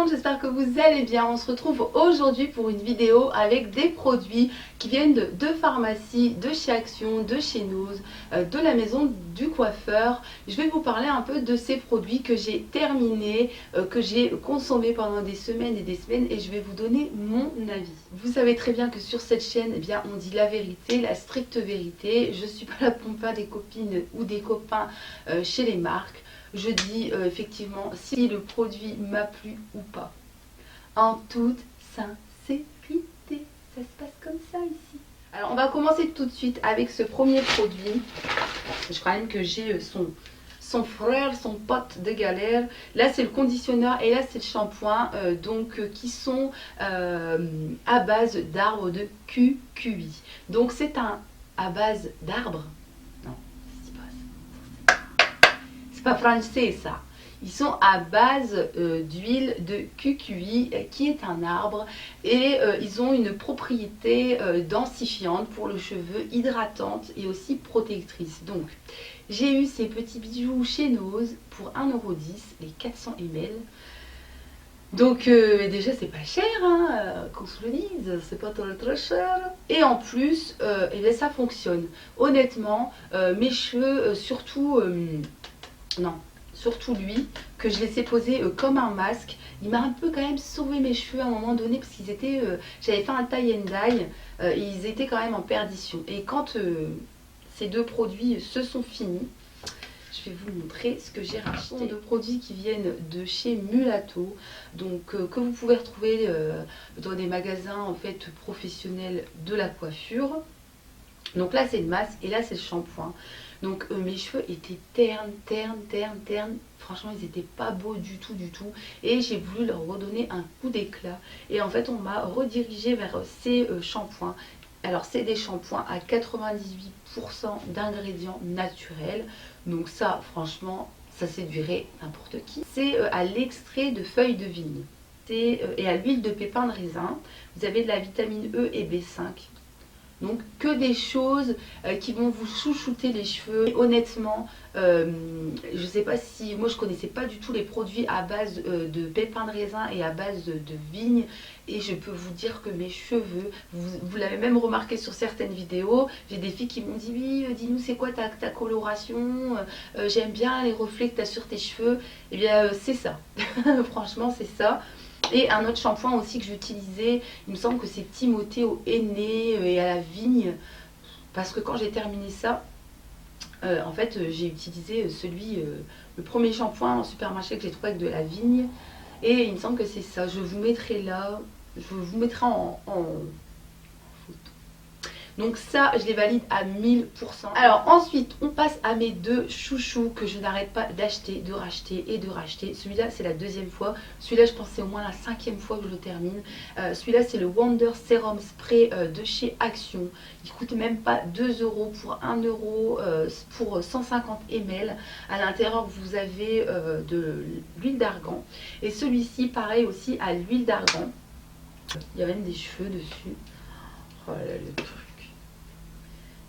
monde, j'espère que vous allez bien. On se retrouve aujourd'hui pour une vidéo avec des produits qui viennent de pharmacie, de chez Action, de chez Nose, de la maison du coiffeur. Je vais vous parler un peu de ces produits que j'ai terminés, que j'ai consommés pendant des semaines et des semaines, et je vais vous donner mon avis. Vous savez très bien que sur cette chaîne, eh bien, on dit la vérité, la stricte vérité. Je ne suis pas là pour me faire des copines ou des copains chez les marques. Je dis effectivement si le produit m'a plu ou pas. En toute sincérité, ça se passe comme ça ici. Alors on va commencer tout de suite avec ce premier produit. Je crois même que j'ai son frère, son pote de galère. Là c'est le conditionneur et là c'est le shampoing qui sont à base d'arbres de QQI. Donc c'est à base d'arbres. Pas français ça. Ils sont à base d'huile de QQI qui est un arbre et ils ont une propriété densifiante pour le cheveu, hydratante et aussi protectrice. Donc j'ai eu ces petits bijoux chez Nose pour 1,10 €, les 400 ml. Donc déjà c'est pas cher, hein, qu'on se le dise, c'est pas très cher. Et en plus, eh bien, ça fonctionne. Honnêtement, mes cheveux, surtout lui, que je laissais poser comme un masque. Il m'a un peu quand même sauvé mes cheveux à un moment donné parce qu'ils étaient, j'avais fait un tie and dye, ils étaient quand même en perdition. Et quand ces deux produits se sont finis, je vais vous montrer ce que j'ai racheté. Deux produits qui viennent de chez Mulato, donc que vous pouvez retrouver dans des magasins en fait professionnels de la coiffure. Donc là c'est le masque et là c'est le shampoing. Donc mes cheveux étaient ternes. Franchement ils n'étaient pas beaux du tout. Et j'ai voulu leur redonner un coup d'éclat. Et en fait on m'a redirigé vers ces shampoings. Alors c'est des shampoings à 98% d'ingrédients naturels. Donc ça franchement ça séduirait n'importe qui. C'est à l'extrait de feuilles de vigne. Et à l'huile de pépins de raisin. Vous avez de la vitamine E et B5. Donc que des choses qui vont vous chouchouter les cheveux. Et honnêtement, je sais pas si... Moi je connaissais pas du tout les produits à base de pépins de raisin et à base de vigne. Et je peux vous dire que mes cheveux, vous l'avez même remarqué sur certaines vidéos, j'ai des filles qui m'ont dit oui, dis-nous c'est quoi ta coloration, j'aime bien les reflets que tu as sur tes cheveux. Et bien c'est ça, franchement c'est ça. Et un autre shampoing aussi que j'utilisais, il me semble que c'est Timothée au henné et à la vigne. Parce que quand j'ai terminé ça, en fait j'ai utilisé le premier shampoing en supermarché que j'ai trouvé avec de la vigne. Et il me semble que c'est ça, je vous mettrai là, je vous mettrai en photo. Donc ça, je les valide à 1000%. Alors ensuite, on passe à mes deux chouchous que je n'arrête pas d'acheter, de racheter et de racheter. Celui-là, c'est la deuxième fois. Celui-là, je pense que c'est au moins la 5e fois que je le termine. Celui-là, c'est le Wonder Serum Spray de chez Action. Il coûte même pas 2 € pour 1 € pour 150 ml. À l'intérieur, vous avez de l'huile d'argan. Et celui-ci, pareil aussi, à l'huile d'argan. Il y a même des cheveux dessus. Oh là là, le truc.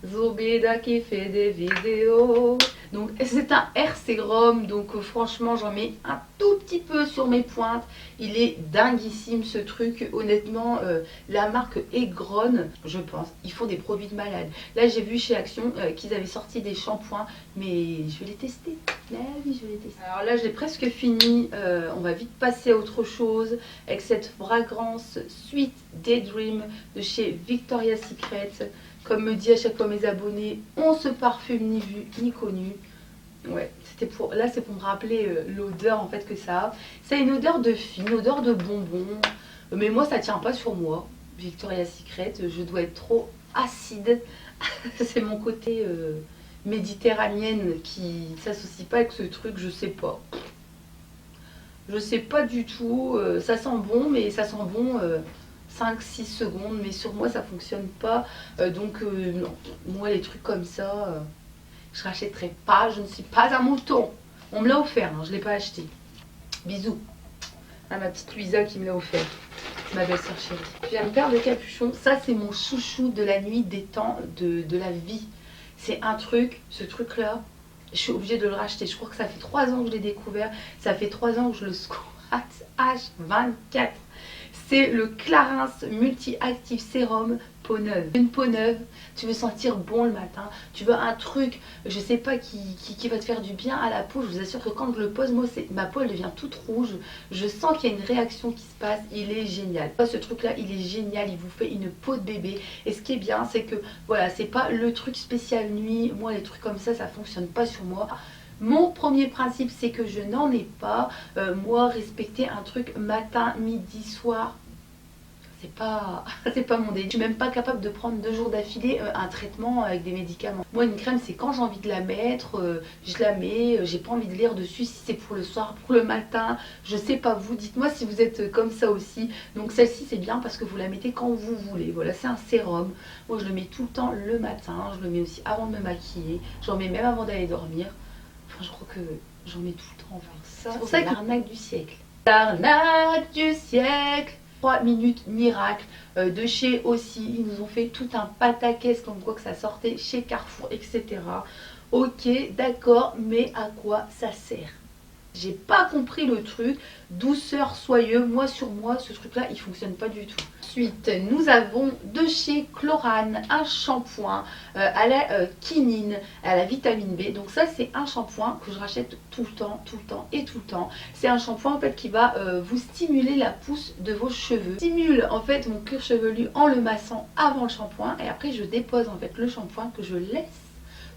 Zobeda qui fait des vidéos. Donc c'est un hair sérum. Donc franchement j'en mets un tout petit peu sur mes pointes. Il est dinguissime ce truc. Honnêtement la marque Egron, je pense. Ils font des produits de malade. Là j'ai vu chez Action qu'ils avaient sorti des shampoings. Mais je vais les tester. Là oui je vais les tester. Alors là j'ai presque fini. On va vite passer à autre chose. Avec cette fragrance Sweet Daydream de chez Victoria's Secret. Comme me dit à chaque fois mes abonnés, on se parfume ni vu ni connu. Ouais, c'était pour. Là, c'est pour me rappeler l'odeur en fait que ça a. Ça a une odeur de fille, une odeur de bonbon. Mais moi, ça tient pas sur moi. Victoria's Secret, je dois être trop acide. C'est mon côté méditerranéenne qui s'associe pas avec ce truc, je sais pas. Je sais pas du tout. Ça sent bon, mais ça sent bon. 5-6 secondes, mais sur moi ça fonctionne pas, non, moi les trucs comme ça je rachèterai pas, je ne suis pas un mouton. On me l'a offert, hein, je l'ai pas acheté. Bisous à ma petite Luisa qui me l'a offert, ma belle soeur chérie. J'ai une paire de capuchons, ça c'est mon chouchou de la nuit, des temps de la vie. C'est un truc, ce truc là je suis obligée de le racheter. Je crois que ça fait 3 ans que je l'ai découvert, ça fait 3 ans que je le secoue H24. C'est le Clarins Multi-Active Sérum peau neuve. Une peau neuve, tu veux sentir bon le matin, tu veux un truc, je sais pas, qui va te faire du bien à la peau. Je vous assure que quand je le pose, moi, ma peau elle devient toute rouge. Je sens qu'il y a une réaction qui se passe, il est génial. Ce truc là, il est génial, il vous fait une peau de bébé. Et ce qui est bien, c'est que voilà, c'est pas le truc spécial nuit. Moi, les trucs comme ça fonctionne pas sur moi. Mon premier principe, c'est que je n'en ai pas. Moi, respecter un truc matin, midi, soir, c'est pas mon délire. Je suis même pas capable de prendre 2 jours d'affilée un traitement avec des médicaments. Moi, une crème, c'est quand j'ai envie de la mettre, je la mets, j'ai pas envie de lire dessus si c'est pour le soir, pour le matin. Je sais pas vous, dites-moi si vous êtes comme ça aussi. Donc celle-ci, c'est bien parce que vous la mettez quand vous voulez. Voilà, c'est un sérum. Moi, je le mets tout le temps le matin. Je le mets aussi avant de me maquiller. J'en mets même avant d'aller dormir. Enfin, je crois que j'en mets tout le temps. Ça, c'est pour ça que l'arnaque du siècle. L'arnaque du siècle. 3 minutes miracle de chez aussi, ils nous ont fait tout un pataquès comme quoi que ça sortait chez Carrefour, etc. Ok, d'accord, mais à quoi ça sert? J'ai pas compris le truc. Douceur, soyeux, moi sur moi, ce truc là il fonctionne pas du tout. Ensuite, nous avons de chez Chlorane un shampoing à la quinine, à la vitamine B. Donc ça c'est un shampoing que je rachète tout le temps et tout le temps. C'est un shampoing en fait qui va vous stimuler la pousse de vos cheveux. Stimule en fait mon cuir chevelu en le massant avant le shampoing et après je dépose en fait le shampoing que je laisse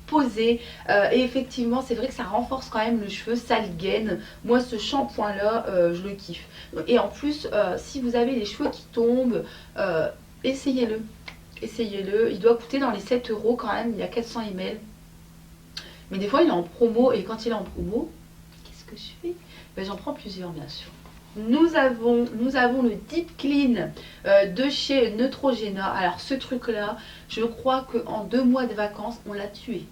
poser et effectivement c'est vrai que ça renforce quand même le cheveu, ça le gaine. Moi ce shampoing là je le kiffe et en plus si vous avez les cheveux qui tombent, essayez-le, il doit coûter dans les 7 € quand même, il y a 400 ml mais des fois il est en promo et quand il est en promo, qu'est-ce que je fais? Ben, j'en prends plusieurs bien sûr. Nous avons le Deep Clean de chez Neutrogena. Alors ce truc là, je crois qu'en 2 mois de vacances, on l'a tué.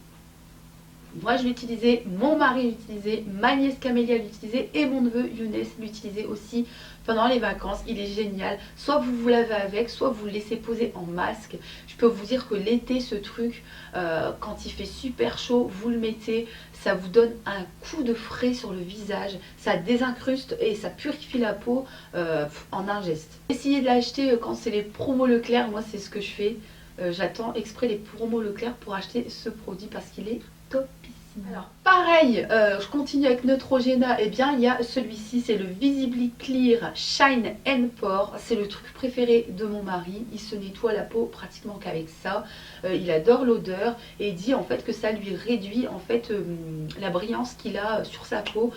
Moi je l'utilisais, mon mari l'utilisait, ma nièce Camélia l'utilisait et mon neveu Younes l'utilisait aussi pendant les vacances. Il est génial. Soit vous lavez avec, soit vous le laissez poser en masque. Je peux vous dire que l'été, ce truc, quand il fait super chaud, vous le mettez. Ça vous donne un coup de frais sur le visage. Ça désincruste et ça purifie la peau en un geste. Essayez de l'acheter quand c'est les promos Leclerc. Moi c'est ce que je fais. J'attends exprès les promos Leclerc pour acheter ce produit parce qu'il est topissime. Alors pareil, je continue avec Neutrogena. Et bien il y a celui-ci, c'est le Visibly Clear Shine and Pore. C'est le truc préféré de mon mari. Il se nettoie la peau pratiquement qu'avec ça. Il adore l'odeur et il dit en fait que ça lui réduit en fait la brillance qu'il a sur sa peau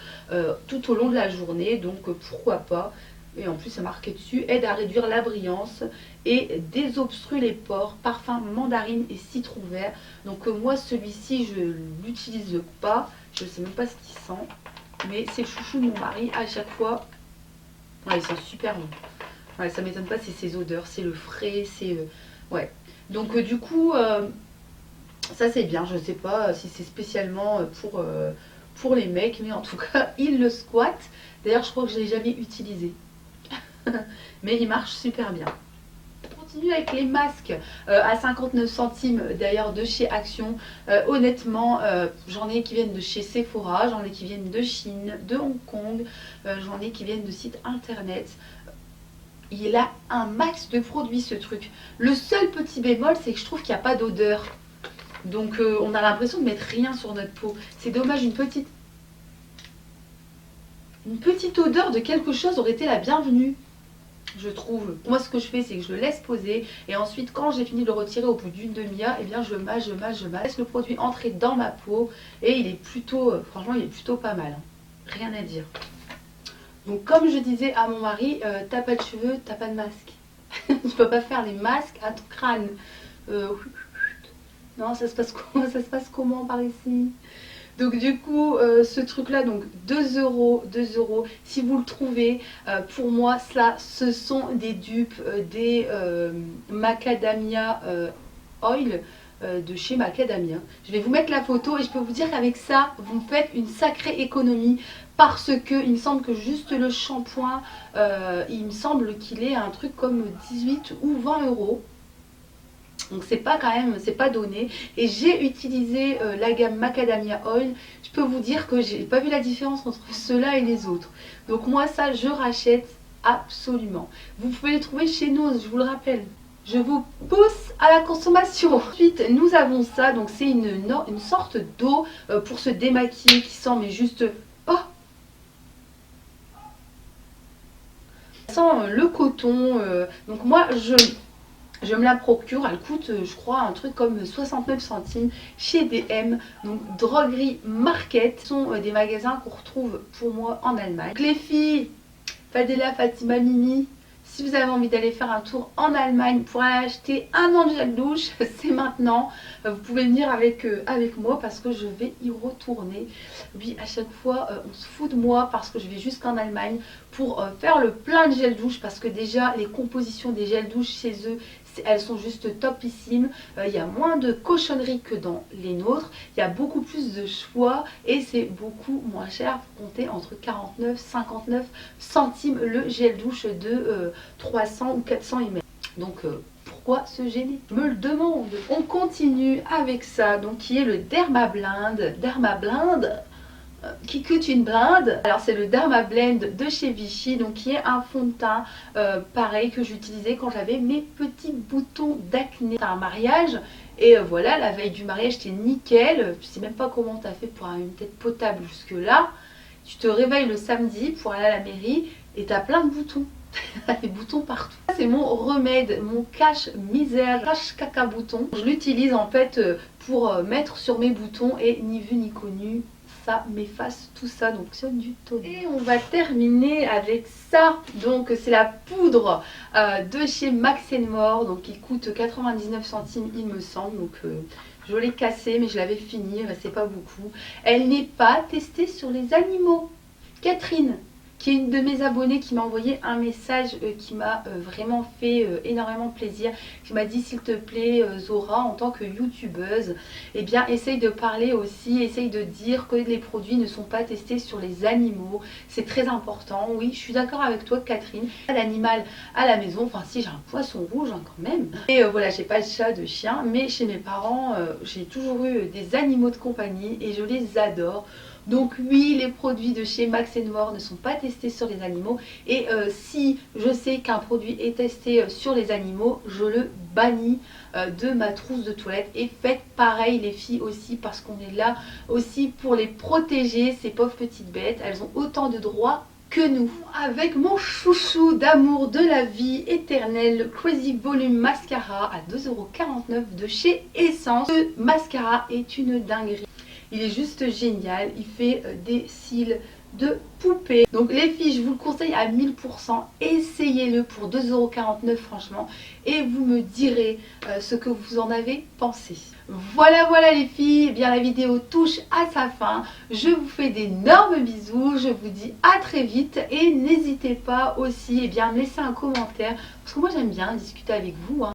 tout au long de la journée. Donc pourquoi pas. Et en plus c'est marqué dessus, aide à réduire la brillance et désobstrue les pores, parfum mandarine et citron vert. Donc moi celui-ci je l'utilise pas, je ne sais même pas ce qu'il sent, mais c'est le chouchou de mon mari à chaque fois. Ouais, il sent super bon. Ouais, ça m'étonne pas, c'est ses odeurs, c'est le frais, c'est ouais. Donc du coup ça c'est bien, je ne sais pas si c'est spécialement pour les mecs, mais en tout cas il le squatte. D'ailleurs je crois que je ne l'ai jamais utilisé. Mais il marche super bien. On continue avec les masques à 59 centimes d'ailleurs de chez Action. Honnêtement j'en ai qui viennent de chez Sephora, j'en ai qui viennent de Chine, de Hong Kong, j'en ai qui viennent de sites internet. Il a un max de produits ce truc. Le seul petit bémol c'est que je trouve qu'il n'y a pas d'odeur. Donc on a l'impression de mettre rien sur notre peau. C'est dommage, une petite odeur de quelque chose aurait été la bienvenue. Je trouve. Moi ce que je fais c'est que je le laisse poser et ensuite quand j'ai fini de le retirer au bout d'une demi-heure, et bien je mâche, je laisse le produit entrer dans ma peau et il est plutôt, franchement il est plutôt pas mal, hein. Rien à dire. Donc comme je disais à mon mari, t'as pas de cheveux, t'as pas de masque. Tu peux pas faire les masques à ton crâne. Non, ça se passe comment par ici? Donc du coup ce truc là, donc 2 €, 2 €, si vous le trouvez, pour moi ça ce sont des dupes des macadamia oil de chez Macadamia. Je vais vous mettre la photo et je peux vous dire qu'avec ça vous faites une sacrée économie parce que il me semble que juste le shampoing il me semble qu'il est à un truc comme 18 ou 20 €. Donc c'est pas quand même, c'est pas donné. Et j'ai utilisé la gamme Macadamia Oil. Je peux vous dire que j'ai pas vu la différence entre ceux-là et les autres. Donc moi ça je rachète absolument. Vous pouvez les trouver chez nous, je vous le rappelle. Je vous pousse à la consommation. Ensuite nous avons ça, donc c'est une sorte d'eau pour se démaquiller qui sent mais juste... Oh, ça sent le coton. Donc moi je me la procure, elle coûte je crois un truc comme 69 centimes chez DM, donc Drogerie Market. Ce sont des magasins qu'on retrouve pour moi en Allemagne. Donc les filles, Fadela, Fatima, Mimi, si vous avez envie d'aller faire un tour en Allemagne pour aller acheter un an de gel douche, c'est maintenant. Vous pouvez venir avec moi parce que je vais y retourner. Oui, à chaque fois, on se fout de moi parce que je vais jusqu'en Allemagne pour faire le plein de gel douche. Parce que déjà, les compositions des gels douche chez eux, elles sont juste topissimes. Il y a moins de cochonneries que dans les nôtres. Il y a beaucoup plus de choix et c'est beaucoup moins cher. Vous comptez entre 49 et 59 centimes le gel douche de 300 ou 400 ml. Donc pourquoi se gêner? Je me le demande. On continue avec ça, donc qui est le Dermablend. Dermablend qui coûte une blinde. Alors c'est le Dermablend de chez Vichy, donc qui est un fond de teint pareil que j'utilisais quand j'avais mes petits boutons d'acné. C'est un mariage et voilà, la veille du mariage c'était nickel. Je sais même pas comment tu as fait pour avoir une tête potable jusque là. Tu te réveilles le samedi pour aller à la mairie et tu as plein de boutons. Des boutons partout. C'est mon remède, mon cache misère, cache caca bouton. Je l'utilise en fait pour mettre sur mes boutons et ni vu ni connu, ça m'efface tout ça, donc c'est du tonnerre. Et on va terminer avec ça, donc c'est la poudre de chez Max More, donc qui coûte 99 centimes il me semble, donc je l'ai cassée mais je l'avais fini, c'est pas beaucoup. Elle n'est pas testée sur les animaux. Catherine, qui est une de mes abonnées, qui m'a envoyé un message qui m'a vraiment fait énormément plaisir, qui m'a dit s'il te plaît Zora, en tant que youtubeuse, eh bien essaye de parler aussi, essaye de dire que les produits ne sont pas testés sur les animaux, c'est très important. Oui, je suis d'accord avec toi Catherine, l'animal à la maison, enfin si j'ai un poisson rouge hein, quand même, et voilà, j'ai pas de chat, de chien, mais chez mes parents j'ai toujours eu des animaux de compagnie et je les adore. Donc oui, les produits de chez Max More ne sont pas testés sur les animaux. Et si je sais qu'un produit est testé sur les animaux, je le bannis de ma trousse de toilette. Et faites pareil les filles aussi, parce qu'on est là aussi pour les protéger, ces pauvres petites bêtes. Elles ont autant de droits que nous. Avec mon chouchou d'amour de la vie éternelle, le Crazy Volume Mascara à 2,49 € de chez Essence. Ce mascara est une dinguerie. Il est juste génial, il fait des cils de poupée. Donc les filles, je vous le conseille à 1000%, essayez-le pour 2,49 € franchement. Et vous me direz ce que vous en avez pensé. Voilà les filles, eh bien la vidéo touche à sa fin. Je vous fais d'énormes bisous, je vous dis à très vite. Et n'hésitez pas aussi à me laisser un commentaire, parce que moi j'aime bien discuter avec vous.